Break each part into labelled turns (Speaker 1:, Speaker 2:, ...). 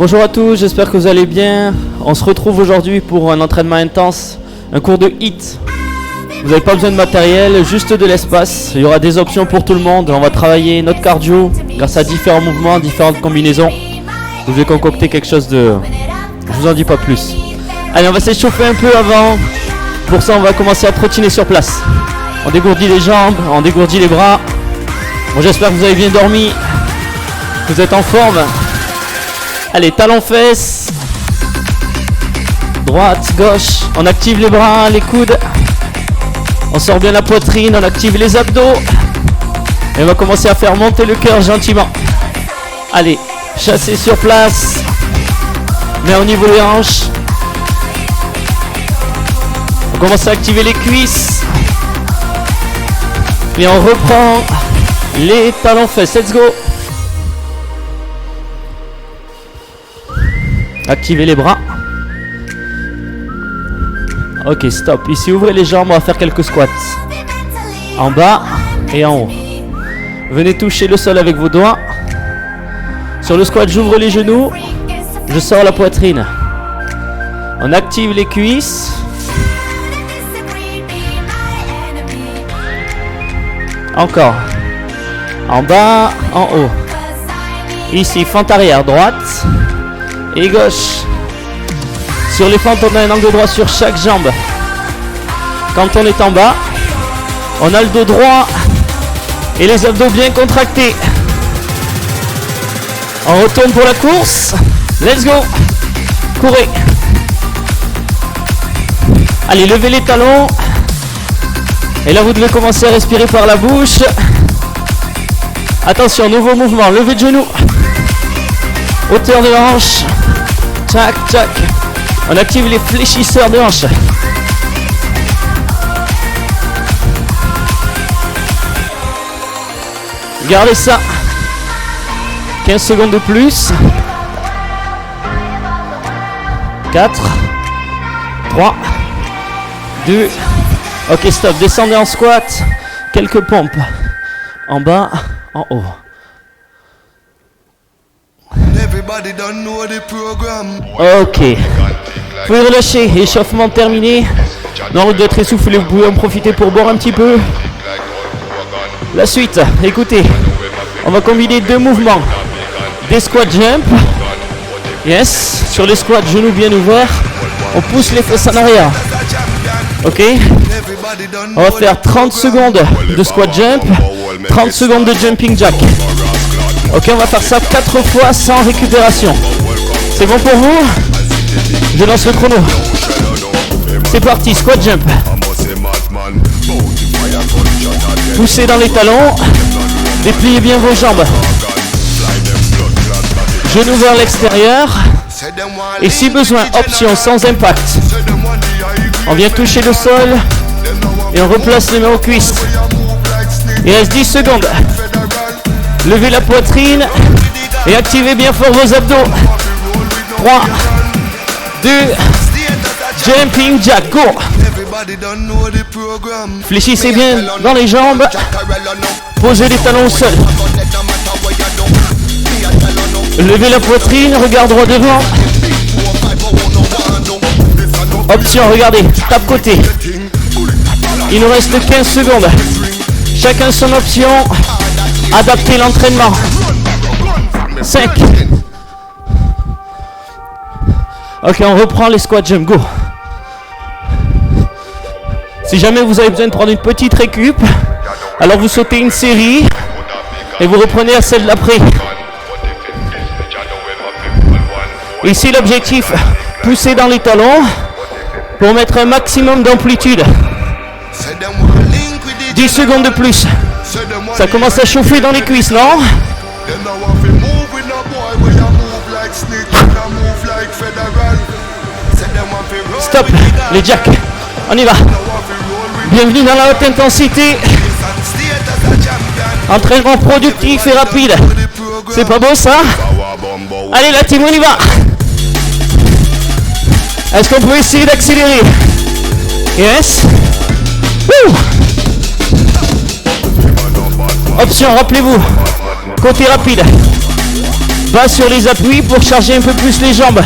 Speaker 1: Bonjour à tous, j'espère que vous allez bien. On se retrouve aujourd'hui pour un entraînement intense, un cours de HIIT. Vous n'avez pas besoin de matériel, juste de l'espace. Il y aura des options pour tout le monde. On va travailler notre cardio grâce à différents mouvements, différentes combinaisons. Je vais concocter quelque chose de... Je vous en dis pas plus. Allez, on va s'échauffer un peu avant. Pour ça, on va commencer à trottiner sur place. On dégourdit les jambes, on dégourdit les bras. Bon, j'espère que vous avez bien dormi, que vous êtes en forme. Allez, talons fesses. Droite, gauche. On active les bras, les coudes. On sort bien la poitrine, on active les abdos. Et on va commencer à faire monter le cœur gentiment. Allez, chasser sur place. Mets au niveau des hanches. On commence à activer les cuisses. Et on reprend les talons fesses. Let's go. Activez les bras. Ok, stop. Ici, ouvrez les jambes, on va faire quelques squats. En bas et en haut. Venez toucher le sol avec vos doigts. Sur le squat, j'ouvre les genoux. Je sors la poitrine. On active les cuisses. Encore. En bas, en haut. Ici, fente arrière, droite et gauche. Sur les fentes, on a un angle droit sur chaque jambe. Quand on est en bas, on a le dos droit et les abdos bien contractés. On retourne pour la course. Let's go. Courez. Allez, levez les talons. Et là, vous devez commencer à respirer par la bouche. Attention, nouveau mouvement. Levée de genoux. Hauteur de hanche. Tac, tac. On active les fléchisseurs de hanches. Gardez ça. 15 secondes de plus. 4, 3, 2. Ok, stop. Descendez en squat. Quelques pompes. En bas, en haut. Ok. Vous pouvez relâcher. Échauffement terminé. En route d'être essoufflé, vous pouvez en profiter pour boire un petit peu. La suite, écoutez. On va combiner deux mouvements. Des squat jump. Yes. Sur les squats, genoux bien ouverts. On pousse les fesses en arrière. Ok. On va faire 30 secondes de squat jump. 30 secondes de jumping jack. Ok, on va faire ça 4 fois sans récupération. C'est bon pour vous? Je lance le chrono. C'est parti, squat jump. Poussez dans les talons. Dépliez bien vos jambes. Genoux vers l'extérieur. Et si besoin, option sans impact. On vient toucher le sol. Et on replace les mains aux cuisses. Il reste 10 secondes. Levez la poitrine. Et activez bien fort vos abdos. 3, 2, jumping jack, go. Fléchissez bien dans les jambes. Posez les talons au sol. Levez la poitrine, regard droit devant. Option, regardez, tape côté. Il nous reste 15 secondes. Chacun son option. Adaptez l'entraînement. 5. Ok, on reprend les squat jump, go. Si jamais vous avez besoin de prendre une petite récup, alors vous sautez une série et vous reprenez à celle d'après. Ici l'objectif, pousser dans les talons pour mettre un maximum d'amplitude. 10 secondes de plus. Ça commence à chauffer dans les cuisses, non? Stop, les jacks. On y va. Bienvenue dans la haute intensité. Entraînement productif et rapide. C'est pas beau ça? Allez la team, on y va. Est-ce qu'on peut essayer d'accélérer? Yes. Woo. Option, rappelez-vous. Côté rapide. Bas sur les appuis pour charger un peu plus les jambes.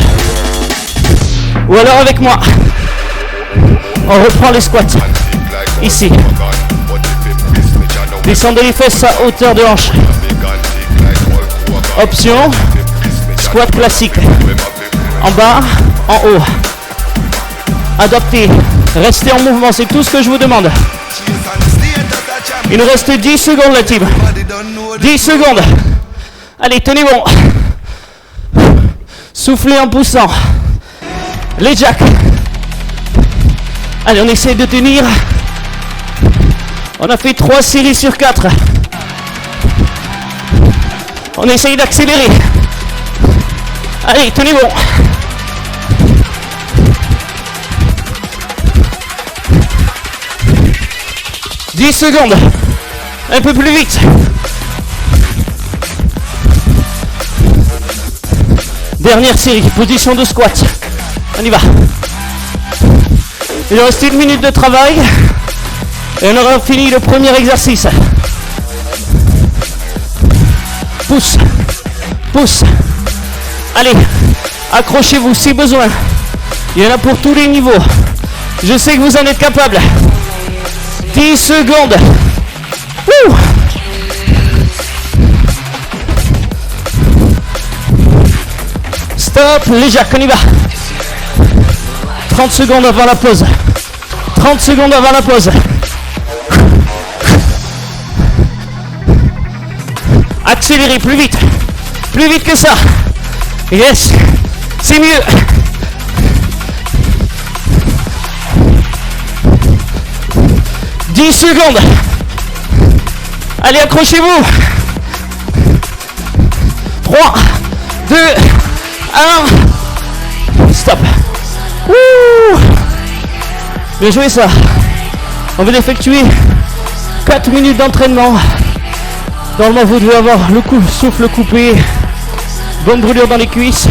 Speaker 1: Ou alors avec moi. On reprend les squats. Ici. Descendez les fesses à hauteur de hanche. Option. Squat classique. En bas, en haut. Adaptez. Restez en mouvement, c'est tout ce que je vous demande. Il nous reste 10 secondes la team. 10 secondes. Allez, tenez bon. Soufflez en poussant. Les jacks. Allez, on essaie de tenir. On a fait 3 séries sur 4. On essaye d'accélérer. Allez, tenez bon. « 10 secondes. Un peu plus vite. Dernière série, position de squat. On y va. Il reste 1 minute de travail. Et on aura fini le premier exercice. Pousse. Pousse. Allez, accrochez-vous si besoin. Il y en a pour tous les niveaux. Je sais que vous en êtes capable. 10 secondes. Ouh. Stop, les jacks, on y va. 30 secondes avant la pause. 30 secondes avant la pause. Accélérez plus vite. Plus vite que ça. Yes. C'est mieux. « 10 secondes. Allez, accrochez-vous. 3, 2, 1. Stop. Ouh. Bien joué ça. On vient d'effectuer 4 minutes d'entraînement. Normalement, vous devez avoir le souffle coupé. Bonne brûlure dans les cuisses.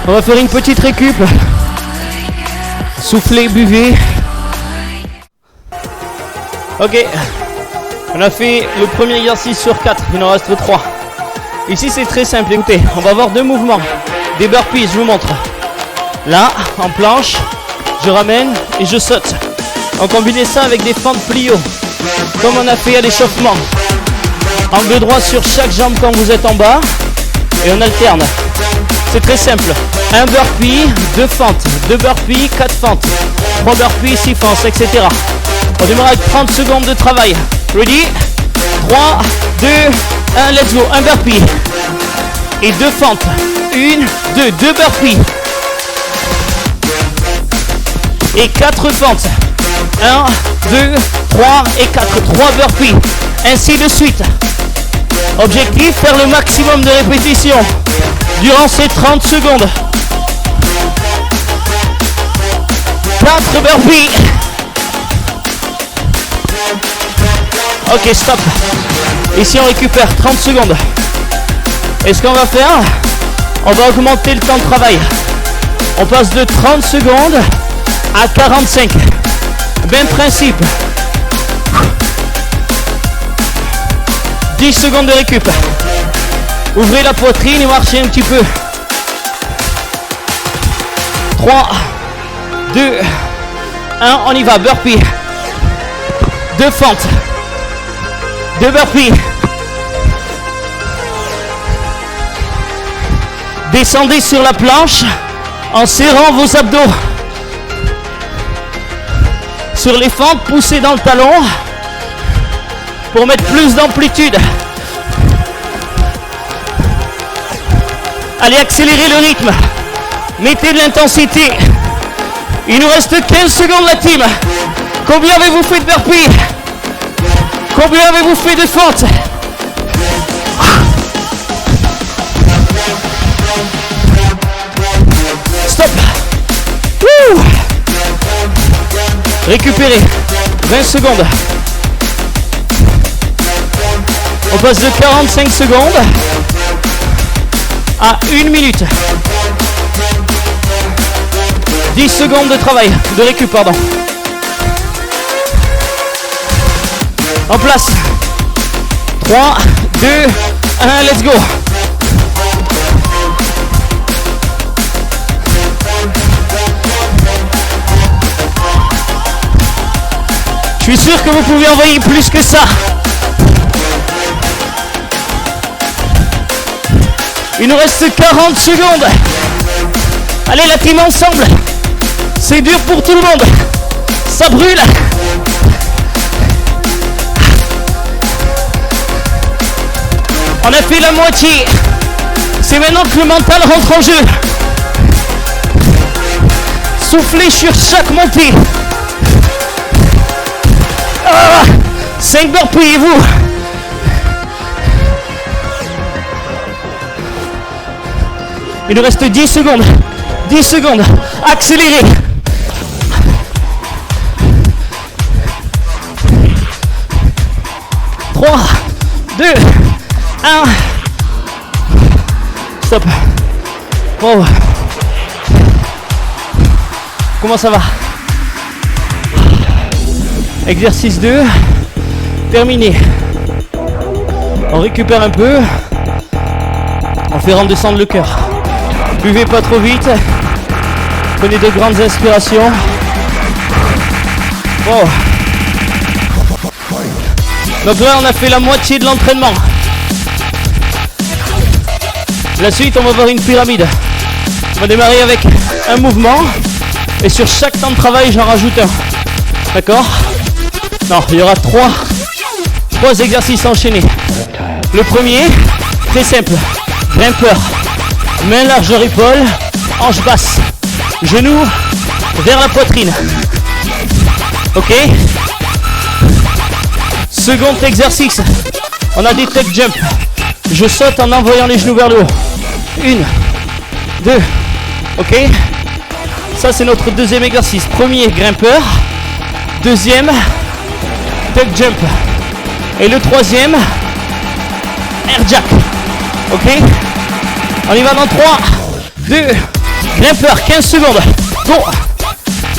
Speaker 1: On va faire une petite récup. Soufflez, buvez. Ok, on a fait le premier exercice sur 4, il en reste 3. Ici c'est très simple, écoutez, on va avoir 2 mouvements. Des burpees, je vous montre. Là, en planche, je ramène et je saute. On combine ça avec des fentes plio, comme on a fait à l'échauffement. Angle droit sur chaque jambe quand vous êtes en bas, et on alterne. C'est très simple. 1 burpee, 2 fentes, 2 burpees, 4 fentes, 3 burpees, 6 fentes, etc. On démarre avec 30 secondes de travail. Ready? 3, 2, 1, let's go. 1 burpee. Et 2 fentes. 1, 2, 2 burpees. Et 4 fentes. 1, 2, 3 et 4. 3 burpees. Ainsi de suite. Objectif, faire le maximum de répétitions durant ces 30 secondes. 4 burpees. Ok, stop. Ici, on récupère 30 secondes. Et ce qu'on va faire, on va augmenter le temps de travail. On passe de 30 secondes à 45. Même principe. 10 secondes de récup. Ouvrez la poitrine et marchez un petit peu. 3, 2, 1, on y va. Burpee. 2 fentes. 2 burpees. Descendez sur la planche en serrant vos abdos. Sur les fentes, poussez dans le talon pour mettre plus d'amplitude. Allez, accélérez le rythme. Mettez de l'intensité. Il nous reste 15 secondes la team. Combien avez-vous fait de burpees? Combien avez-vous fait de fentes? Stop. Wouh. Récupérez. 20 secondes. On passe de 45 secondes à 1 minute. 10 secondes de travail, de récup, pardon. En place. 3, 2, 1, let's go. suis sûr que vous pouvez envoyer plus que ça. Il nous reste 40 secondes. Allez, la team ensemble. C'est dur pour tout le monde. Ça brûle. On a fait la moitié. C'est maintenant que le mental rentre en jeu. Soufflez sur chaque montée. 5 barres, pliez-vous. Il nous reste 10 secondes. 10 secondes. Accélérez. Trois, 2, 1. Stop. Oh. Comment ça va? Exercice 2. Terminé. On récupère un peu. On fait redescendre le cœur. Buvez pas trop vite. Prenez de grandes inspirations. Oh. Donc là, on a fait la moitié de l'entraînement. La suite, on va voir une pyramide. On va démarrer avec un mouvement. Et sur chaque temps de travail, j'en rajoute un. D'accord? Non, il y aura trois exercices enchaînés. Le premier, très simple. Grimpeur. Main largeur épaule. Hanche basse. Genou vers la poitrine. Ok? Second exercice. On a des tuck jump. Je saute en envoyant les genoux vers le haut. 1, 2. Ok? Ça, c'est notre deuxième exercice. Premier, grimpeur. Deuxième, tuck jump. Et le troisième, air jack. Ok? On y va dans 3, 2, grimpeur, 15 secondes. Go!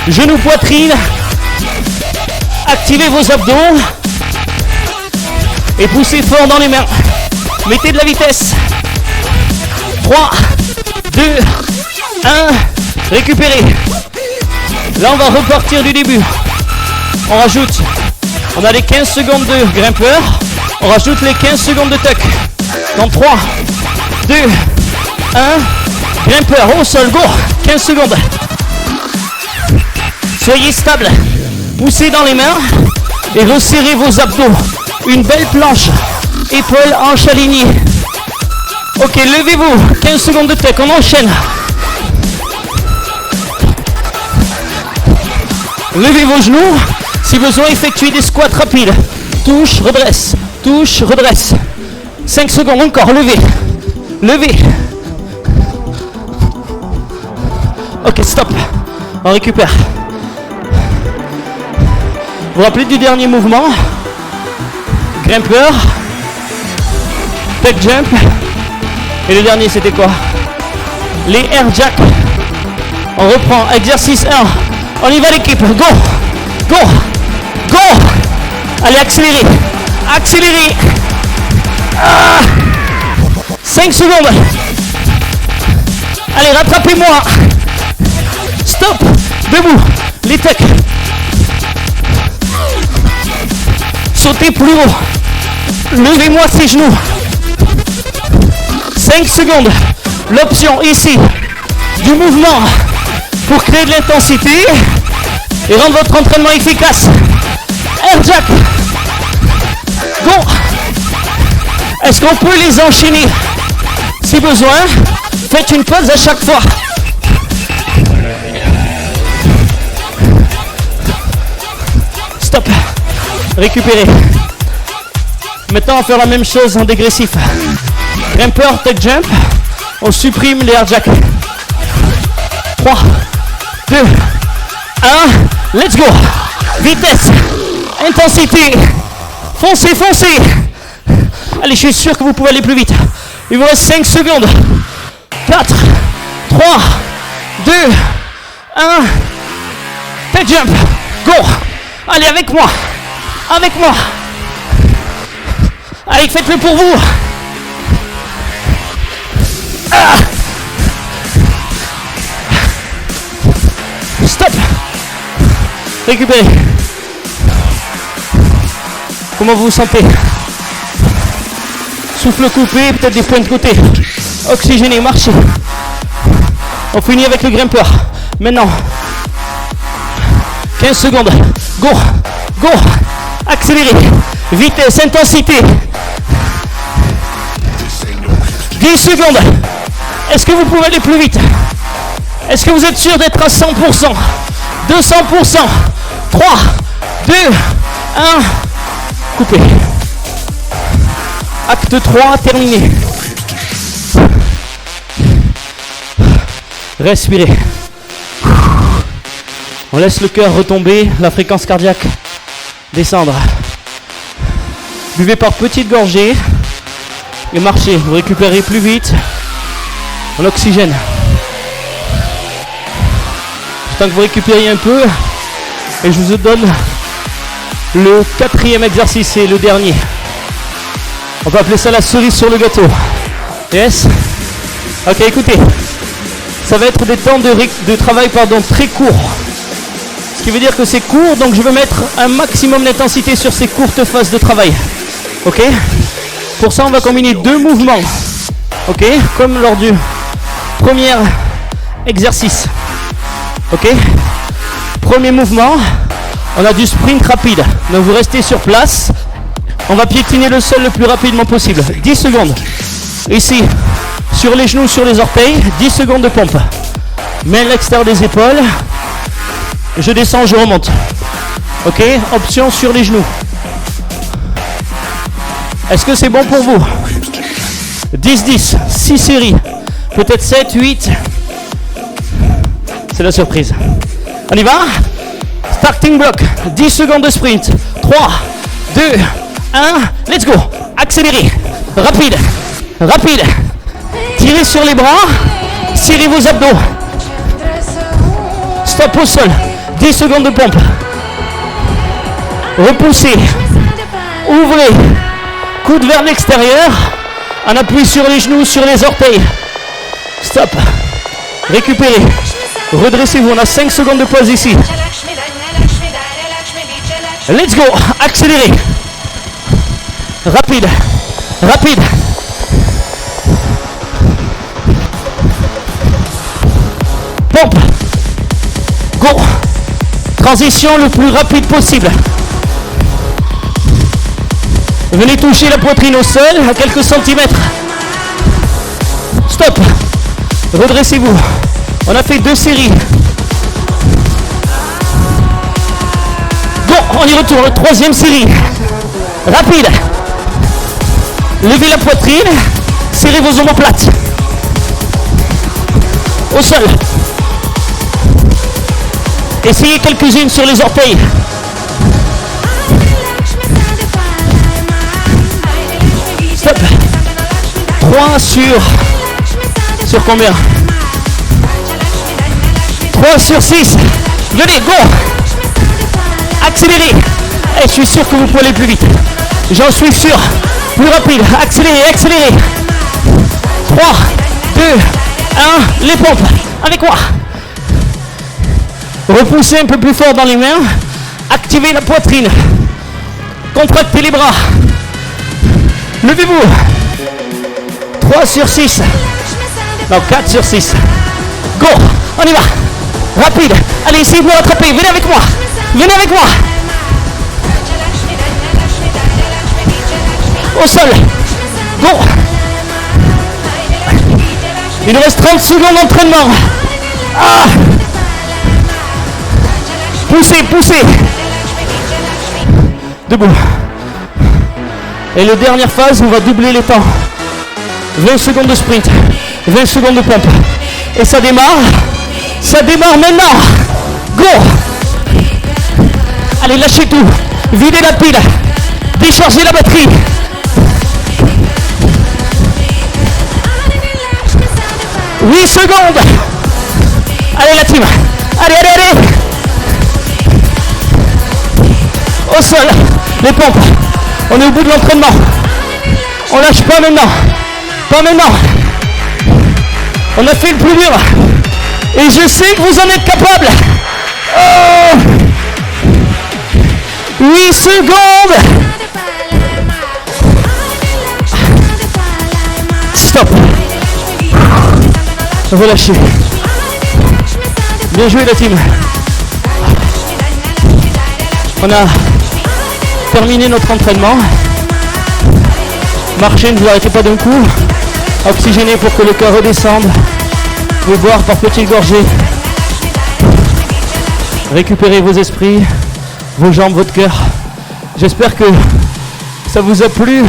Speaker 1: Genou, poitrine. Activez vos abdos. Et poussez fort dans les mains. Mettez de la vitesse. 3, 2, 1. Récupérez. Là, on va repartir du début. On rajoute. On a les 15 secondes de grimpeur. On rajoute les 15 secondes de tuck. Dans 3, 2, 1. Grimpeur au sol. Go. 15 secondes. Soyez stable. Poussez dans les mains. Et resserrez vos abdos. Une belle planche. Épaules, hanches alignées. Ok, levez-vous. 15 secondes de tuck. On enchaîne. Levez vos genoux. Si besoin, effectuez des squats rapides. Touche, redresse. Touche, redresse. 5 secondes encore. Levez. Levez. Ok, stop. On récupère. Vous vous rappelez du dernier mouvement? Grimpeur. Tuck jump. Et le dernier, c'était quoi? Les air jack. On reprend. Exercice 1. On y va l'équipe. Go. Go. Go. Allez, accélérez. Accélérez. 5 secondes. Allez, rattrapez-moi. Stop. Debout. Les tucks. Sautez plus haut. Levez-moi ces genoux. 5 secondes. L'option ici du mouvement pour créer de l'intensité et rendre votre entraînement efficace. Air jack. Go. Est-ce qu'on peut les enchaîner? Si besoin, faites une pause à chaque fois. Stop. Récupérez. Maintenant, on va faire la même chose en dégressif. Grimpeur, tuck jump. On supprime les air jack. 3, 2, 1. Let's go. Vitesse. Intensité. Foncez, foncez. Allez, je suis sûr que vous pouvez aller plus vite. Il vous reste 5 secondes. 4, 3, 2, 1. Tuck jump. Go. Allez, avec moi. Avec moi. Allez, faites-le pour vous. Stop. Récupérez. Comment vous vous sentez? Souffle coupé, peut-être des points de côté. Oxygéné, marchez. On finit avec le grimpeur. Maintenant. 15 secondes. Go. Go. Accélérez. Vitesse, intensité. 10 secondes. Est-ce que vous pouvez aller plus vite? Est-ce que vous êtes sûr d'être à 100%? 200%. 3, 2, 1. Coupé. Acte 3, terminé. Respirez. On laisse le cœur retomber, la fréquence cardiaque descendre. Buvez par petites gorgées et marchez. Vous récupérez plus vite en oxygène. Tant que vous récupérez un peu, et je vous donne le 4e exercice et le dernier. On va appeler ça la cerise sur le gâteau. Yes? Ok, écoutez. Ça va être des temps de travail très courts. Ce qui veut dire que c'est court, donc je vais mettre un maximum d'intensité sur ces courtes phases de travail. Ok? Pour ça, on va combiner 2 mouvements. Ok? Comme lors du premier exercice. Ok? Premier mouvement, on a du sprint rapide. Donc vous restez sur place. On va piétiner le sol le plus rapidement possible. 10 secondes. Ici, sur les genoux, sur les orteils. 10 secondes de pompe. Main à l'extérieur des épaules. Je descends, je remonte. Ok? Option sur les genoux. Est-ce que c'est bon pour vous? 10-10, 6 séries. Peut-être 7, 8. C'est la surprise. On y va? Starting block. 10 secondes de sprint. 3, 2, 1. Let's go. Accélérez. Rapide. Rapide. Tirez sur les bras. Serrez vos abdos. Stop au sol. 10 secondes de pompe. Repoussez. Ouvrez. Coude vers l'extérieur. En appui sur les genoux, sur les orteils. Stop. Récupérez. Redressez-vous. On a 5 secondes de pause ici. Let's go. Accélérez. Rapide. Rapide. Pompe. Go. Transition le plus rapide possible. Venez toucher la poitrine au sol à quelques centimètres. Stop. Redressez-vous. On a fait 2 séries. Go, on y retourne. 3e série. Rapide. Levez la poitrine. Serrez vos omoplates. Au sol. Essayez quelques-unes sur les orteils. Stop. 3 sur combien? 3 sur 6. Venez, go. Accélérez. Et je suis sûr que vous pouvez aller plus vite. J'en suis sûr. Plus rapide. Accélérez, accélérez. 3, 2, 1. Les pompes. Avec moi. Repoussez un peu plus fort dans les mains. Activez la poitrine. Contractez les bras. Levez-vous. 3 sur 6. Non, 4 sur 6. Go. On y va. Rapide. Allez, essayez de me rattraper. Venez avec moi. Venez avec moi. Au sol. Go. Il nous reste 30 secondes d'entraînement. Ah. Poussez, poussez. Debout. Et la dernière phase, on va doubler les temps. 20 secondes de sprint. 20 secondes de pompe. Et ça démarre. Ça démarre maintenant. Go. Allez, lâchez tout. Videz la pile. Déchargez la batterie. « 8 secondes. Allez la team. Allez, allez, allez. Au sol. Les pompes. On est au bout de l'entraînement. On lâche pas maintenant. Pas maintenant. On a fait le plus dur. Et je sais que vous en êtes capables. Oh. 8 secondes. relâchez. Bien joué la team. On a terminé notre entraînement. Marchez, ne vous arrêtez pas d'un coup. Oxygénez pour que le cœur redescende. Vous boire par petites gorgées. Récupérez vos esprits, vos jambes, votre cœur. J'espère que ça vous a plu.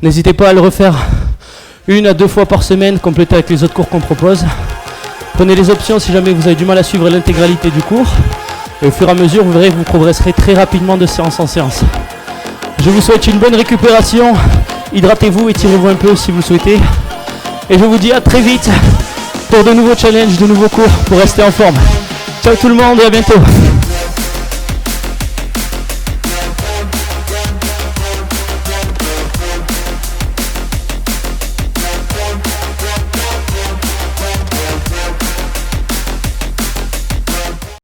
Speaker 1: N'hésitez pas à le refaire 1 à 2 fois par semaine, complété avec les autres cours qu'on propose. Prenez les options si jamais vous avez du mal à suivre l'intégralité du cours. Et au fur et à mesure, vous verrez que vous progresserez très rapidement de séance en séance. Je vous souhaite une bonne récupération. Hydratez-vous, étirez-vous un peu si vous le souhaitez. Et je vous dis à très vite pour de nouveaux challenges, de nouveaux cours pour rester en forme. Ciao tout le monde et à bientôt.